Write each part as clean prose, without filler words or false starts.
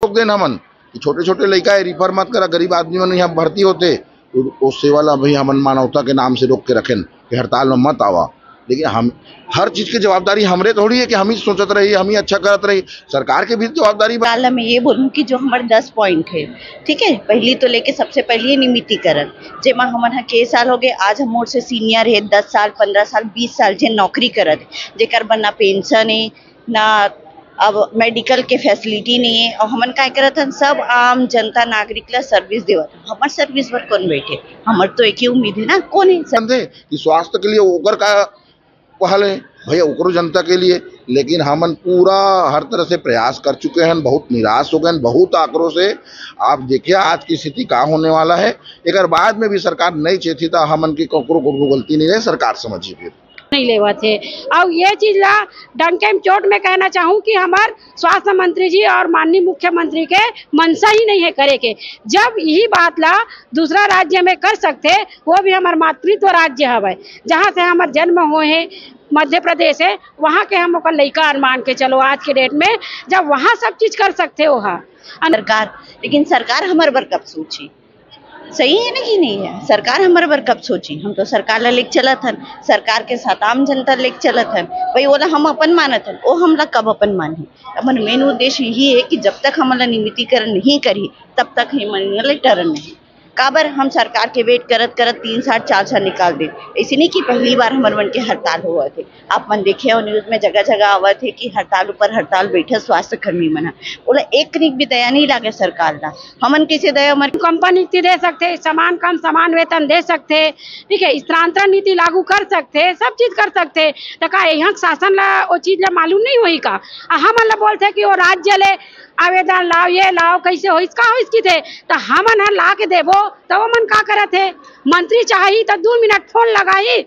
रोक देना मन कि छोटे छोटे लड़का है रिफर मत करा, गरीब आदमी मन यहाँ भर्ती होते तो उससे वाला भाई हमन मानवता के नाम से रोक के रखें कि हड़ताल में मत आवा। लेकिन हम हर चीज की जवाबदारी हमरे थोड़ी है कि हम ही सोचत रही, हम ही अच्छा करत रही। सरकार के भी जवाबदारी। काला मैं ये बोलूँ कि जो हमारे 10 पॉइंट है, ठीक है, पहली तो लेके सबसे पहले नियमितीकरण, जेमा हमन हा के साल हो गए आज हम मोर से सीनियर है 10 साल 15 साल 20 साल जे नौकरी करत जेकर बर ना पेंशन है ना अब मेडिकल के फैसिलिटी नहीं है और हमन काय करत हन सब आम जनता नागरिक ला सर्विस देवत। हमार सर्विस पर कौन बैठे, हमार तो एक ही उम्मीद है ना कौन है कि स्वास्थ्य के लिए ओकर का पहल है भैया ओकरो जनता के लिए। लेकिन हमन पूरा हर तरह से प्रयास कर चुके हैं, बहुत निराश हो गए, बहुत आक्रोश है। आप देखिए आज की स्थिति का होने वाला है। एक बाद में भी सरकार नहीं चेती था हमन की को गलती नहीं है, सरकार समझी फिर नहीं लेवा थे। और ये चीज ला डंके में चोट में कहना चाहूँ कि हमार स्वास्थ्य मंत्री जी और माननीय मुख्यमंत्री के मनसा ही नहीं है करे के। जब यही बात ला दूसरा राज्य में कर सकते, वो भी हमार मातृत्व राज्य हवे जहाँ से हमार जन्म हुए हैं मध्य प्रदेश है, वहाँ के हम ओकर लइका मान के चलो आज के डेट में जब वहाँ सब चीज कर सकते हो सरकार। लेकिन सरकार हमारे बर कब सोची, सही है ना कि नहीं है? सरकार हमारे बर कब सोची? हम तो सरकार ला लेके चलत हन, सरकार के साथ आम जनता लेके चलत हन भाई, ओला हम अपन मानत हन, वो हमला कब अपन मानी। अपन मेन उद्देश्य यही है कि जब तक हमारा नियमितीकरण नहीं करी तब तक ही टर्न नहीं काबर हम सरकार के वेट करत करत 3 साल 4 साल निकाल दे। ऐसे नहीं कि पहली बार हमारे मन के हड़ताल हुआ थे, आप मन देखे हो न्यूज में जगह जगह आवा थे कि हड़ताल ऊपर हड़ताल बैठे स्वास्थ्य कर्मी मना बोला एक निक भी दया नहीं लागे सरकार ला। हमन कैसे दया हमारी कंपनी नीति दे सकते, समान कम समान वेतन दे सकते, ठीक है, स्थानांतरण नीति लागू कर सकते, सब चीज कर सकते। तो का यहाँ शासन ला वो चीज ला मालूम नहीं हुई का? हम ला बोलते कि वो राज्य ले आवेदन लाओ, ये लाओ, कैसे हो इसका हो इसकी थे तो हमन हर ला के देवो तब मन का करत है। मंत्री चाहिए तो 2 मिनट फोन लगाई।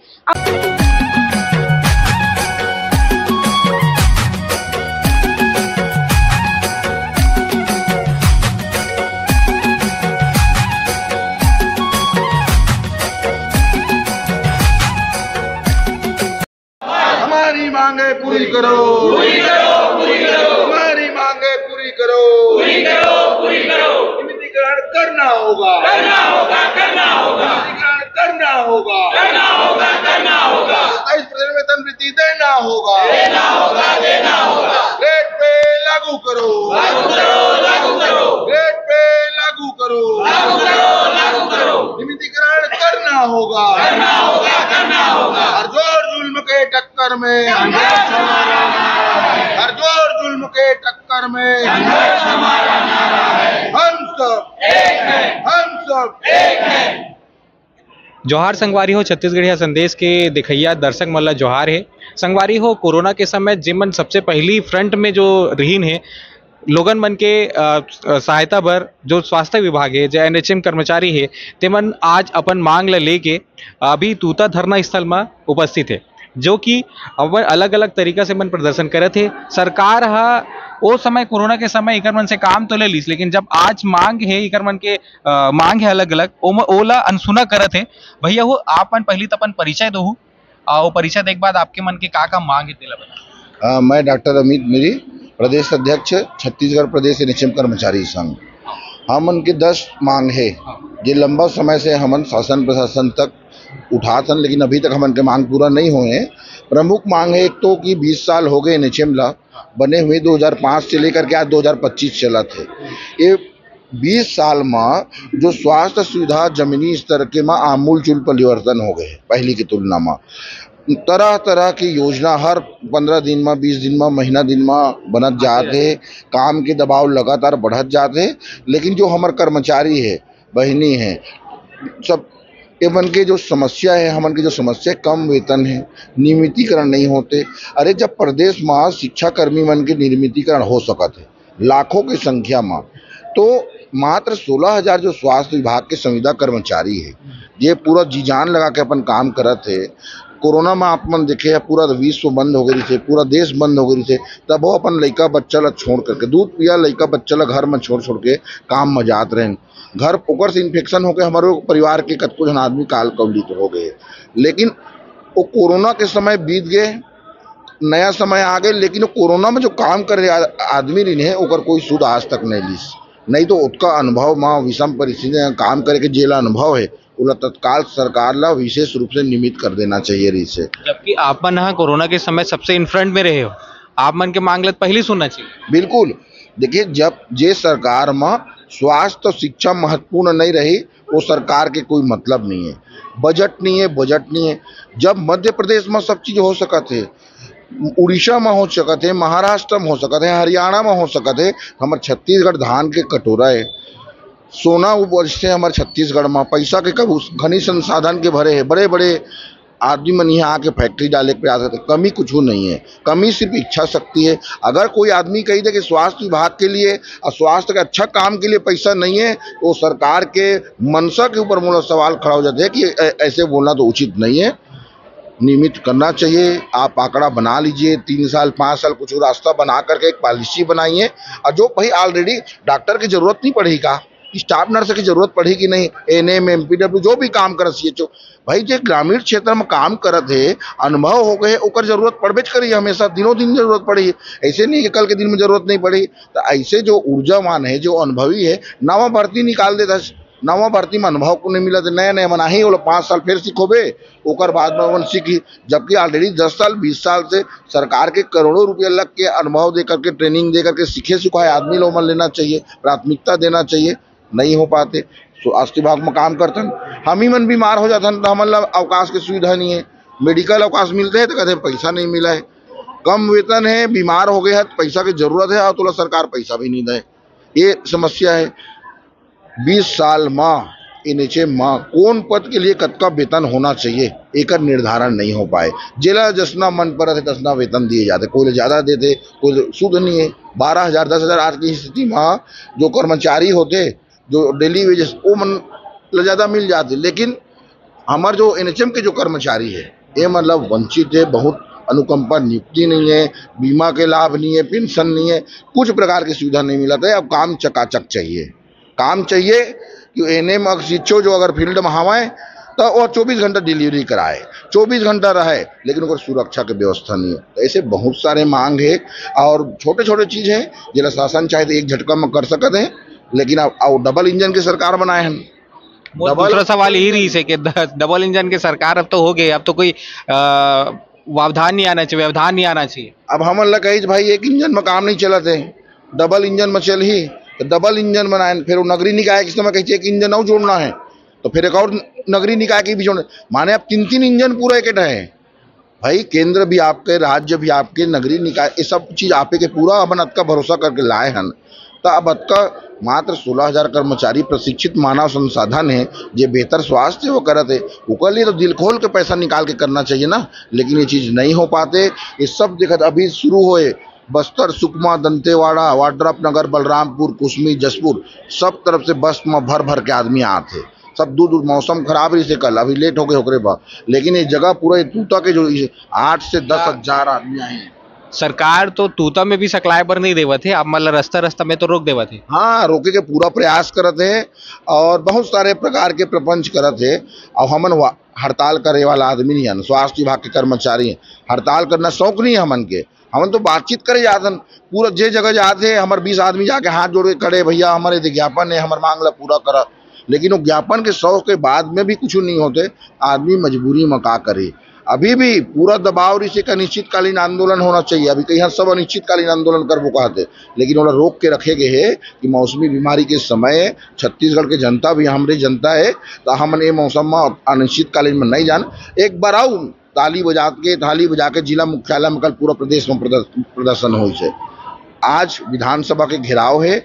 हमारी मांगे पूरी करो, पूरी करो, पूरी करो। हमारी मांगे पूरी करो, पूरी करो, पूरी करो। नियमितीकरण करना होगा, करना होगा, करना होगा। नियमितीकरण करना होगा, करना होगा, करना होगा। 27% वेतन वृद्धि देना होगा, देना होगा, देना होगा। रेट पे लागू करो, लागू करो, लागू करो। रेट पे लागू करो, लागू करो, लागू करो। नियमितीकरण करना होगा, करना होगा, करना होगा। हर जोर जुल्म के टक्कर में संघर्ष हमारा नारा है, हर जोर जुल्म के टक्कर में संघर्ष हमारा नारा है। हम सब एक हैं, हम सब एक हैं। जोहार संगवारी हो, छत्तीसगढ़ या संदेश के दिखैया दर्शक मल्ला जोहार है। संगवारी हो, कोरोना के समय जिमन सबसे पहली फ्रंट में जो रहीन है लोगन मन के सहायता बर जो स्वास्थ्य विभाग है, जो NHM कर्मचारी है, तेमन आज अपन मांग ला लेके अभी तूता धरना स्थल में उपस्थित है, जो कि अपन अलग अलग तरीका से मन प्रदर्शन करे थे। सरकार हा वो समय कोरोना के समय इकर मन से काम तो ले लीस, लेकिन जब आज मांग है इकर मन के मांग है अलग अलग ओला अनसुना करत है। भैया हो आप मन पहली तो अपन परिचय दो, वो परिचय देख बाद आपके मन के का मांग है तेला बता। मैं डॉक्टर अमित मिरी, प्रदेश अध्यक्ष छत्तीसगढ़ प्रदेश NHM कर्मचारी संघ। हमन के 10 मांग है जो लंबा समय से हमन शासन प्रशासन तक उठातन, लेकिन अभी तक हमन के मांग पूरा नहीं हुए हैं। प्रमुख मांग है एक तो कि 20 साल हो गए NHM ला बने हुए, 2005 से लेकर के आज 2025 चला थे। ये 20 साल में जो स्वास्थ्य सुविधा जमीनी स्तर के में आमूलचूल परिवर्तन हो गए पहली की तुलना में। तरह तरह की योजना हर 15 दिन में 20 दिन में महीना दिन में बनत जाते, काम के दबाव लगातार बढ़त जाते। लेकिन जो हमारे कर्मचारी है, बहनी है, सब एमन के जो समस्या है, हमन की जो समस्या कम वेतन है, नियमितीकरण नहीं होते। अरे जब प्रदेश में शिक्षा कर्मी मन के नियमितीकरण हो सकत है लाखों की संख्या में, तो मात्र 16,000 जो स्वास्थ्य विभाग के संविदा कर्मचारी है ये पूरा जी जान लगा के अपन काम करत है। कोरोना में आप मन देखे पूरा विश्व बंद हो गई थे, पूरा देश बंद हो गई थे, तब वो अपन लड़का बच्चा ला छोड़ करके दूध पिया लड़का बच्चा ला घर में छोड़ के काम में जात रहे। घर ओकर से इन्फेक्शन होकर हमारे परिवार के कतको जन आदमी काल कवलित हो गए। लेकिन वो कोरोना के समय बीत गए, नया समय आ गए, लेकिन कोरोना में जो काम करे आदमी रही है ओकर कोई सुध आज तक नहीं लीस। नहीं तो उसका अनुभव माँ विषम परिस्थिति में काम करे के जेला अनुभव है उला तत्काल सरकार ला विशेष रूप से निमित कर देना चाहिए रही से। जबकि आप मन हाँ कोरोना के समय सबसे इन फ्रंट में रहे हो, आप मन के मांग लत पहले सुनना चाहिए। बिल्कुल, देखिए जब जे सरकार में स्वास्थ्य और शिक्षा महत्वपूर्ण नहीं रही वो सरकार के कोई मतलब नहीं है। बजट नहीं है। जब मध्य प्रदेश में सब चीज हो सकत है, उड़ीसा में हो सकत है, महाराष्ट्र में हो सकत है, हरियाणा में हो सकत है, हमारे छत्तीसगढ़ धान के कटोरा है, सोना उपज से हमारे छत्तीसगढ़ में पैसा के कब खनिज संसाधन के भरे है, बड़े बड़े आदमी मन यहाँ आके फैक्ट्री डाले के प्रयास करते। कमी कुछ नहीं है, कमी सिर्फ इच्छा शक्ति है। अगर कोई आदमी कही दे कि स्वास्थ्य विभाग के लिए और स्वास्थ्य के अच्छा काम के लिए पैसा नहीं है तो सरकार के मंशा के ऊपर मुझे सवाल खड़ा हो जाते हैं कि ऐसे बोलना तो उचित नहीं है। नियमित करना चाहिए। आप आंकड़ा बना लीजिए, 3 साल 5 साल कुछ रास्ता बना करके एक पॉलिसी बनाइए। और जो भाई ऑलरेडी डॉक्टर की जरूरत नहीं पड़ेगी का, स्टाफ नर्स की जरूरत पड़ेगी नहीं, एनएम एमपीडब्ल्यू जो भी काम करत सीएचओ भाई जो ग्रामीण क्षेत्र में काम करत है, अनुभव हो गए, ओकर जरूरत पड़बे करी, हमेशा दिनों दिन जरूरत पड़ी। ऐसे नहीं कि कल के दिन में जरूरत नहीं पड़ी। तो ऐसे जो ऊर्जावान है, जो अनुभवी है, नवा भर्ती निकाल देता। नवा भर्ती में अनुभव को नहीं मिला तो नया बना ही 5 साल फिर सीखोबे, ओकर बाद में वन सीखी। जबकि ऑलरेडी 10 साल 20 साल से सरकार के करोड़ों रुपया लग के अनुभव दे करके ट्रेनिंग दे करके सीखे सिखाए आदमी लोग मन लेना चाहिए, प्राथमिकता देना चाहिए। नहीं हो पाते। स्वास्थ्य विभाग में काम करते हम ही मन बीमार हो जाते तो हमारे अवकाश की सुविधा नहीं है। मेडिकल अवकाश मिलते हैं तो कहते हैं पैसा नहीं मिला है, कम वेतन है, बीमार हो गए है, पैसा की जरूरत है और तो सरकार पैसा भी नहीं दे। ये समस्या है। 20 साल माँ एनएचए माँ कौन पद के लिए कतका वेतन होना चाहिए एक निर्धारण नहीं हो पाए। जिला जसना मन पर है तसना वेतन दिए जाते, कोई ज्यादा देते कोई शुद्ध नहीं है। 12,000 10,000 आज की स्थिति में जो कर्मचारी होते जो डेली वेजेस वो मन ज्यादा मिल जाते, लेकिन हमारे जो एनएचएम के जो कर्मचारी है ये मतलब वंचित है। बहुत अनुकंपा नियुक्ति नहीं है, बीमा के लाभ नहीं है, पेंशन नहीं है, कुछ प्रकार की सुविधा नहीं मिला था। अब काम चकाचक चाहिए, काम चाहिए कि एनएम शिक्षो जो अगर फील्ड में हवाए तो वो 24 घंटा डिलीवरी कराए, 24 घंटा रहे, लेकिन उनको सुरक्षा की व्यवस्था नहीं है। तो ऐसे बहुत सारे मांग है और छोटे छोटे चीज है जिला शासन चाहे तो एक झटका में कर सकते हैं, लेकिन अब डबल इंजन की सरकार बनाए हैं। दूसरा सवाल यही रही है कि डबल इंजन की सरकार अब तो हो गई, अब तो कोई व्यवधान नहीं आना चाहिए, व्यवधान नहीं आना चाहिए। अब हम लोग कही भाई एक इंजन में काम नहीं चलते, डबल इंजन में चल ही तो डबल इंजन बनाए। फिर वो नगरीय निकाय के समय कही एक इंजन और जोड़ना है तो फिर एक और नगरीय निकाय की भी जोड़ना, माने अब 3 इंजन पूरा एक है। भाई केंद्र भी आपके, राज्य भी आपके, नगरीय निकाय ये सब चीज आपे के पूरा अपन अतका भरोसा करके लाए हैं। तो अब अतका मात्र 16,000 कर्मचारी प्रशिक्षित मानव संसाधन है जो बेहतर स्वास्थ्य वो करते, उसके लिए तो दिल खोल के पैसा निकाल के करना चाहिए ना। लेकिन ये चीज नहीं हो पाते। ये सब देखत अभी शुरू होए बस्तर, सुकमा, दंतेवाड़ा, वाड्रफनगर, बलरामपुर, कुसमी, जसपुर सब तरफ से बस में भर भर के आदमी आते। सब दूर मौसम खराब रही से कल अभी लेट हो गए होकरे बाद, लेकिन ये जगह पूरा तूता के जो 8 से 10,000 आदमी आए हैं। सरकार तो तूता में भी सकलाय पर नहीं देवत है, आप मतलब रास्ता में तो रोक देवत है। हाँ, रोके के पूरा प्रयास करते हैं और बहुत सारे प्रकार के प्रपंच करते हैं। और हमन हड़ताल करे वाला आदमी नहीं है, स्वास्थ्य विभाग के कर्मचारी हैं। हड़ताल करना शौक नहीं है हमन के, हमन तो बातचीत करे जाते हैं। पूरा जे जगह जाते हैं हमारे 20 आदमी जाके हाथ जोड़ के खड़े, भैया हमारे ज्ञापन है, हमारे मांग ला पूरा करा। लेकिन वो ज्ञापन के 100 के बाद में भी कुछ नहीं होते। आदमी मजबूरी में का करे। अभी भी पूरा दबाव रही का अनिश्चितकालीन आंदोलन होना चाहिए। अभी कहीं सब अनिश्चितकालीन आंदोलन कर वो कहते, लेकिन वो रोक के रखे गए है कि मौसमी बीमारी के समय छत्तीसगढ़ के जनता भी हमारे जनता है तो हमने ये मौसम में अनिश्चितकालीन में नहीं जान। एक बार आओ थाली बजा के जिला मुख्यालय में कल पूरा प्रदेश में प्रदर्शन हो। आज विधानसभा के घेराव है।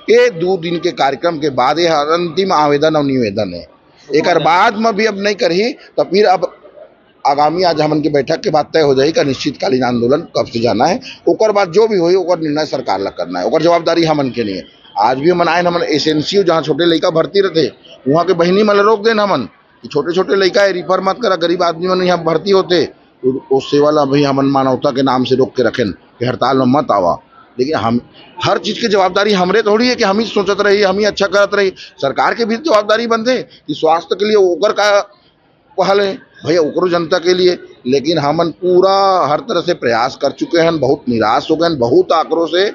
ये 2 दिन के कार्यक्रम के बाद ये अंतिम आवेदन और निवेदन है। एक बाद में भी अब नहीं करी तो फिर अब आगामी आज हमन के बैठक के बाद तय हो जाएगी निश्चितकालीन आंदोलन कब से जाना है। ओकर बाद जो भी हो ओकर निर्णय सरकार ला करना है, ओकर जवाबदारी हमन के नहीं है। आज भी हमन आए हमन एसएनसीयू जहाँ छोटे लड़का भर्ती रहते वहाँ के बहिनी मन रोक देन हमन कि छोटे छोटे लड़का है रिफर मत करा, गरीब आदमी मन यहाँ भर्ती होते तो सेवा ला भाई हमन मानवता के नाम से रोक के रखें कि हड़ताल में मत आवा। लेकिन हम हर चीज की जवाबदारी हमरे थोड़ी है कि हम ही सोचते रही, हम ही अच्छा करते रही। सरकार के भी जवाबदारी बनते कि स्वास्थ्य के लिए ओकर का पहल है। भैया ओकरो जनता के लिए, लेकिन हमन पूरा हर तरह से प्रयास कर चुके हैं, बहुत निराश हो गए, बहुत आक्रोश है।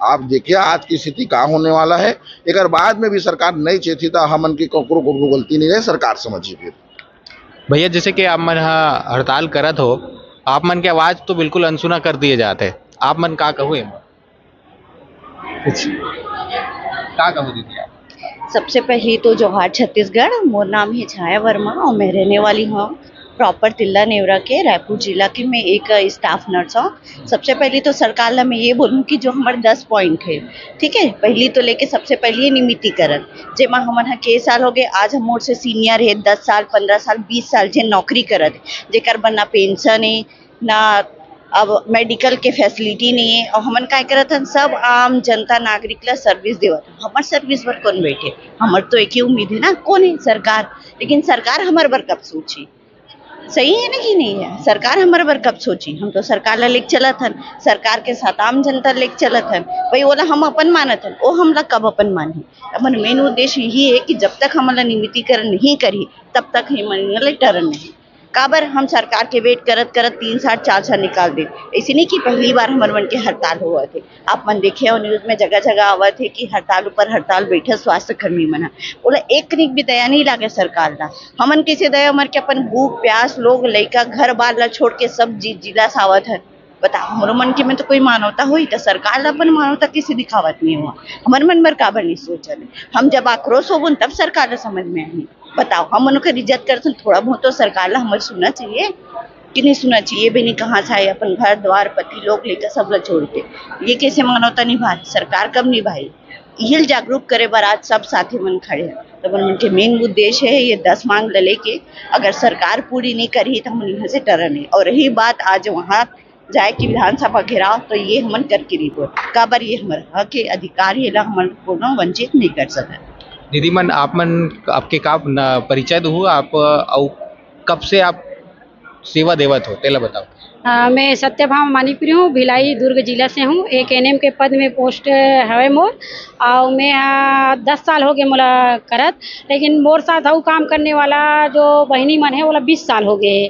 आप देखिए आज की स्थिति का होने वाला है। एक बाद में भी सरकार नहीं चेती था, हमन की कोकरो गलती नहीं है, सरकार समझी। फिर भैया जैसे कि आप मन हड़ताल करत हो, आप मन के आवाज तो बिल्कुल अनसुना कर दिए जाते, आप मन का कहू कुछ का कहू दीदी आप? सबसे पहले तो जोहार छत्तीसगढ़। मोर नाम है छाया वर्मा और मैं रहने वाली हूँ प्रॉपर तिल्ला नेवरा के रायपुर जिला की। मैं एक स्टाफ नर्स हूँ। सबसे पहले तो सरकार ला मैं ये बोलूँ कि जो हमारे 10 पॉइंट है, ठीक है, पहली तो लेके सबसे पहले नियमितीकरण, जेमा हमन हा के साल हो गए, आज हम मोर से सीनियर है, 10 साल 15 साल 20 साल जे नौकरी करत, जेकर बर ना पेंशन है ना अब मेडिकल के फैसिलिटी नहीं है, और हमन काय करत हन, सब आम जनता नागरिक ला सर्विस देवत। हमार सर्विस बर कौन बैठे? हमार तो एक ही उम्मीद है ना, कौन है? सरकार। लेकिन सरकार हमार बर कब सोची? सही है ना कि नहीं है? सरकार हमारे बर कब सोची? हम तो सरकार ला लेके चलत हन, सरकार के साथ आम जनता लेके चलत हन। भाई ओला हम अपन मानत हन, वो हमला कब अपन मानी? अपन मेन उद्देश्य यही है कि जब तक हमला नियमितीकरण नहीं करी तब तक हम टर्न नहीं। काबर हम सरकार के वेट करत करत 3 साल 4 साल निकाल दे। ऐसे नहीं कि पहली बार हमार मन के हड़ताल हुआ थे। आप मन देखे हो न्यूज में जगह जगह आवा थे कि हड़ताल ऊपर हड़ताल बैठे स्वास्थ्य कर्मी मना बोला, एक निक भी दया नहीं लागे सरकार ला। हमन कैसे दया मर के अपन भूख प्यास लोग लइका घर बार ला छोड़ के सब जिला सावत है। बताओ हमारे मन के में तो कोई मानवता हुई तो सरकार ला अपन मानवता किसी दिखावत नहीं हुआ। हमारे मन में काबर नहीं सोचल। हम जब आक्रोश हो तब सरकार ला समझ में आई। बताओ हम उनका इज्जत करते थोड़ा बहुत तो सरकार ला हमें सुनना चाहिए कि नहीं सुनना चाहिए? भी नहीं कहाँ से आए अपन घर द्वार पति लोग लेकर सब ला छोड़ के, ये कैसे मानवता निभाई? सरकार कब निभाई? यही जागरूक करे बार आज सब साथी मन खड़े हैं। तो मन के मेन उद्देश्य है ये 10 मांग लेके, अगर सरकार पूरी नहीं करी तो हम यहाँ से डरन है। और रही बात आज वहाँ जाए कि विधानसभा घेराव, तो ये हमन करके रिपोर्ट काबर ये हमारा हक है, अधिकार है, हमन को वंचित नहीं कर सकते। दीदी मन आप मन आपके का परिचय दो, आप कब से आप सेवा देवत हो तेला बताओ। मैं सत्यभामा मानिकपुरी हूँ, भिलाई दुर्ग जिला से हूँ। एक एनएम के पद में पोस्ट है मोर, और मैं 10 साल हो गए मोला करत। लेकिन मोर साथ हूँ काम करने वाला जो बहनी मन है, बोला 20 साल हो गए।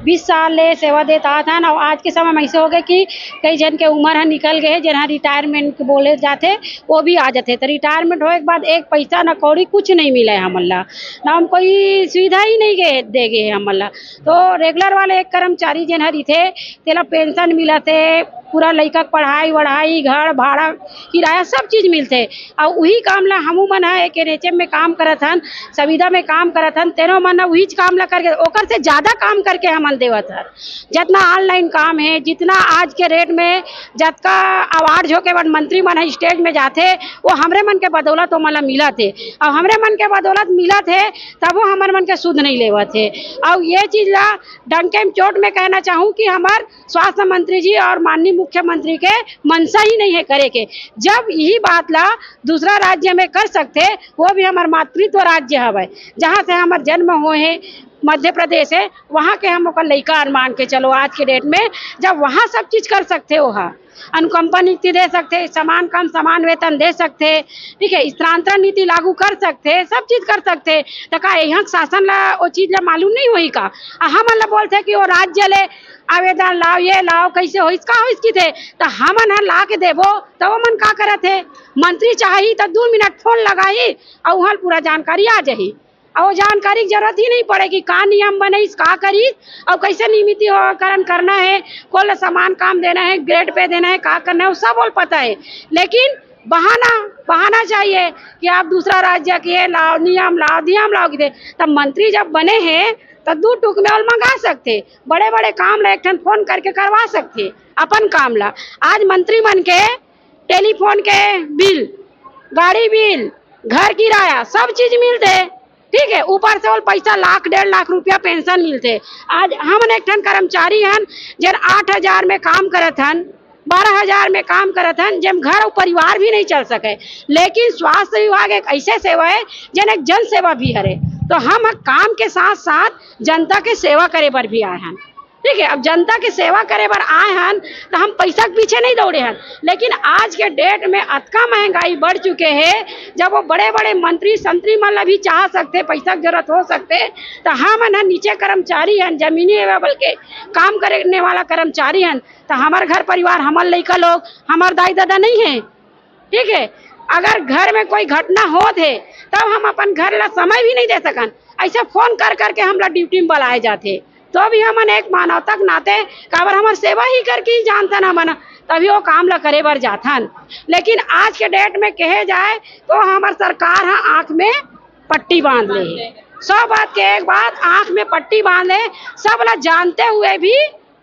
20 साल ले सेवा देता था ना। और आज के समय में ऐसे हो गए कि कई जन के उम्र है निकल गए, जहाँ रिटायरमेंट बोले जाते वो भी आ जाते। तो रिटायरमेंट होने के बाद एक पैसा न कौड़ी कुछ नहीं मिला है हमला ना, हम कोई सुविधा ही नहीं गए दे गए हमला। तो रेगुलर वाले एक कर्मचारी जन हरी थे तेला पेंशन मिला थे, पूरा लड़का पढ़ाई वढ़ाई घर भाड़ा किराया सब चीज़ मिलते। और वही काम ला हमू मन है एक एनएचएम में काम करत हन, संविदा में काम करत हन, तेनो मन वही काम ला करके ओकर से ज़्यादा काम करके हमन देवत हन। जितना ऑनलाइन काम है, जितना आज के रेट में जितना अवार्ड हो के बाद मंत्री मन है स्टेज में जाते, वो हमरे मन के बदौलत वो मला मिला थे। और हमरे मन के बदौलत मिला थे तब वो हमारे मन के शुद्ध नहीं लेवा थे। और ये चीज़ ला डंके में चोट में कहना चाहूँ कि हमार स्वास्थ्य मंत्री जी और माननीय मुख्यमंत्री के मनसा ही नहीं है करे के। जब यही बात ला दूसरा राज्य में कर सकते, वो भी हमार मातृत्व राज्य है, जहाँ से हमार जन्म हुए हैं मध्य प्रदेश है, वहाँ के हम ओकर लइका मान के चलो आज के डेट में जब वहाँ सब चीज़ कर सकते, वहाँ अनुकंपा नीति दे सकते, समान काम समान वेतन दे सकते, ठीक है, स्थानांतरण नीति लागू कर सकते, सब चीज़ कर सकते। तो का यहाँ शासन ला वो चीज़ ला मालूम नहीं हुई का? हम ला बोलते कि वो राज्य ले आवेदन लाओ, ये लाओ, कैसे हो इसका हो इसकी थे, तो हमन हर ला के देवो तो वो मन का करे थे? मंत्री चाहिए तो 2 मिनट फोन लगाई और वहाँ पूरा जानकारी आ जाही। और जानकारी की जरूरत ही नहीं पड़ेगी, का नियम बने का करी और कैसे नियमितीकरण करना है, कौन समान काम देना है, ग्रेड पे देना है, का करना है, वो सब पता है। लेकिन बहाना चाहिए कि आप दूसरा राज्य के लाओ, नियम लाओ कि तब मंत्री जब बने हैं तो 2 टूक में और मंगा सकते, बड़े बड़े काम ला एक फोन करके करवा सकते अपन काम ला। आज मंत्री मन के टेलीफोन के बिल, गाड़ी बिल, घर किराया सब चीज मिलते, ठीक है, ऊपर से और पैसा 1 लाख 1.5 लाख रुपया पेंशन मिलते। आज हम एक ठन कर्मचारी हन जन 8,000 में काम करत हन, 12,000 में काम करत हन, जब घर और परिवार भी नहीं चल सके। लेकिन स्वास्थ्य विभाग एक ऐसे सेवा है जन एक जन सेवा भी हरे, तो हम काम के साथ साथ जनता के सेवा करे पर भी आए हैं। ठीक है। अब जनता की सेवा करे बर आए हन तो हम पैसा के पीछे नहीं दौड़े हन, लेकिन आज के डेट में अतका महंगाई बढ़ चुके हैं, जब वो बड़े बड़े मंत्री संतरी मन भी चाह सकते पैसा की जरूरत हो सकते, तो हम नीचे कर्मचारी हन, जमीनी लेवल के काम करने वाला कर्मचारी हन, तो हमारे घर परिवार हमारे लड़का लोग हमारे दाई दादा नहीं है। ठीक है, अगर घर में कोई घटना हो थे तब हम अपन घर ला समय भी नहीं दे सकन, ऐसे फोन कर करके हमला ड्यूटी में बुलाए जाते, तो भी हमन एक मानवता के नाते काबर हमार सेवा ही करके ही जानतन हमन, तभी वो काम ला करे बर जाथन। लेकिन आज के डेट में कहे जाए तो हमार सरकार है आंख में पट्टी बांध ले, 100 बात के एक बात आंख में पट्टी बांध ले, सब ला जानते हुए भी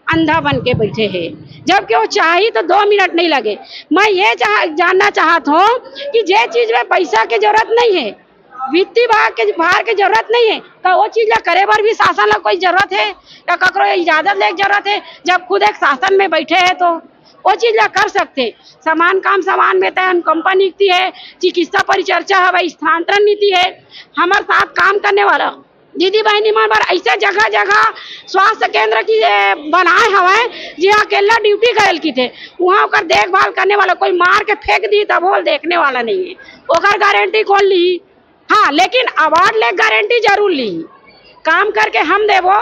अंधा बन के बैठे हैं, जबकि वो चाहिए तो 2 मिनट नहीं लगे। मैं ये जानना चाहता हूँ कि जे चीज में पैसा की जरूरत नहीं है, वित्तीय भार की जरूरत नहीं है, तो वो चीज ला करे बर भी शासन ला कोई जरूरत है या ककरो इजाजत ले जरूरत है? जब खुद एक शासन में बैठे हैं तो वो चीज ला कर सकते। समान काम समान वेतन, कंपनी नीति है, चिकित्सा परिचर्चा है, स्थानांतरण नीति है, हमारे साथ काम करने वाला दीदी बहनी मन बर ऐसे जगह जगह स्वास्थ्य केंद्र की बनाए हवाए जहाँ अकेला ड्यूटी करल की थे, वहाँ ओकर देखभाल करने वाला कोई मार के फेंक दी तब वो देखने वाला नहीं है, ओकर गारंटी कौन ली? हाँ, लेकिन अवार्ड ले गारंटी जरूर ली, काम करके हम देवो,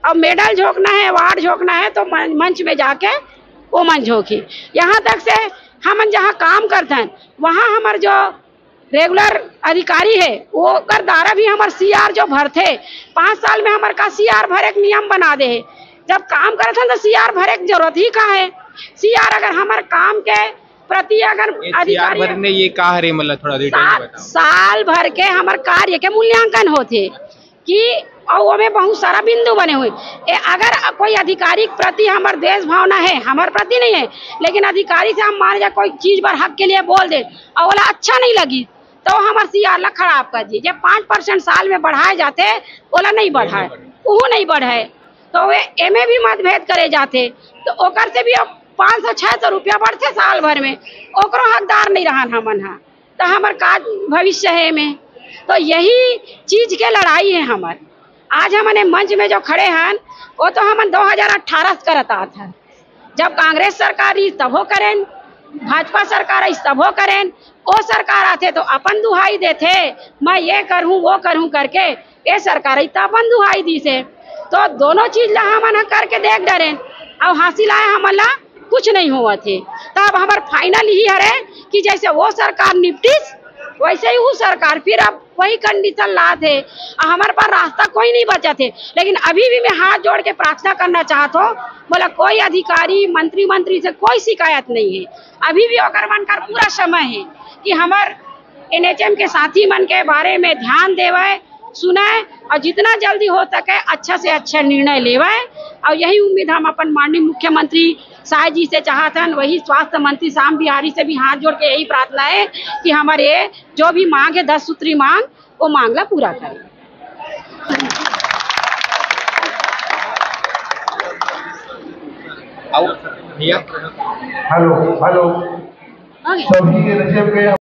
और मेडल झोंकना है, अवार्ड झोंकना है तो मंच में जाके वो मंच झोंकी। यहाँ तक से हम जहाँ काम करते हैं वहाँ हमारे जो रेगुलर अधिकारी है वो कर द्वारा भी हमारे CR जो भरते 5 साल में हमारे का CR भरे के नियम बना दे, जब काम करते हैं तो CR भरे की जरूरत ही कहाँ है? CR अगर हमारे काम के प्रति अगर अधिकारी CR भरने ये कहा रे, मतलब थोड़ा डिटेल में बताओ। साल भर के हमारे कार्य के मूल्यांकन होते कि और वो में बहुत सारा बिंदु बने हुए, अगर कोई अधिकारी के प्रति हमारे देश भावना है, हमारे प्रति नहीं है, लेकिन अधिकारी से हम मान जाए कोई चीज पर हक के लिए बोल दे और बोला अच्छा नहीं लगी तो हमारे CR ला खराब कर दी। जब 5% साल में बढ़ाए जाते बोला नहीं बढ़ाए, वो नहीं बढ़ाए तो वे एमे भी मतभेद करे जाते, तो ओकर से भी 500-600 रुपया बढ़ते साल भर में, ओकरो हकदार नहीं रहा हमन हा, तो हमार का भविष्य है में। तो यही चीज के लड़ाई है हमार। आज हमने मंच में जो खड़े हैं वो तो हमन 2018 करता था, जब कांग्रेस सरकार तब हो करें, भाजपा सरकार आई तब हो करें, वो सरकार आते तो अपन दुहाई देते, मैं ये करूँ वो करूँ करके, ये सरकार आई तो अपन दुहाई दी से, तो दोनों चीज ला हमन करके देख डरे और हासिल आए हमला कुछ नहीं हुआ थे। तब हमार फाइनल ही है कि जैसे वो सरकार निपटिस वैसे ही वो सरकार फिर अब वही कंडीशन ला थे, हमारे पास रास्ता कोई नहीं बचा थे। लेकिन अभी भी मैं हाथ जोड़ के प्रार्थना करना चाहता हूँ, बोला कोई अधिकारी मंत्री से कोई शिकायत नहीं है, अभी भी अगर बनकर पूरा समय है कि हमारे NHM के साथी मन के बारे में ध्यान देवे, सुनाए और जितना जल्दी हो सके अच्छा से अच्छा निर्णय लेवे। और यही उम्मीद हम अपन माननीय मुख्यमंत्री शाह जी से चाहते हैं, वही स्वास्थ्य मंत्री श्याम बिहारी से भी हाथ जोड़ के यही प्रार्थना है कि हमारे जो भी मांग है 10 सूत्री मांग, वो मांग ला पूरा करें। भैया हेलो सभी NHM के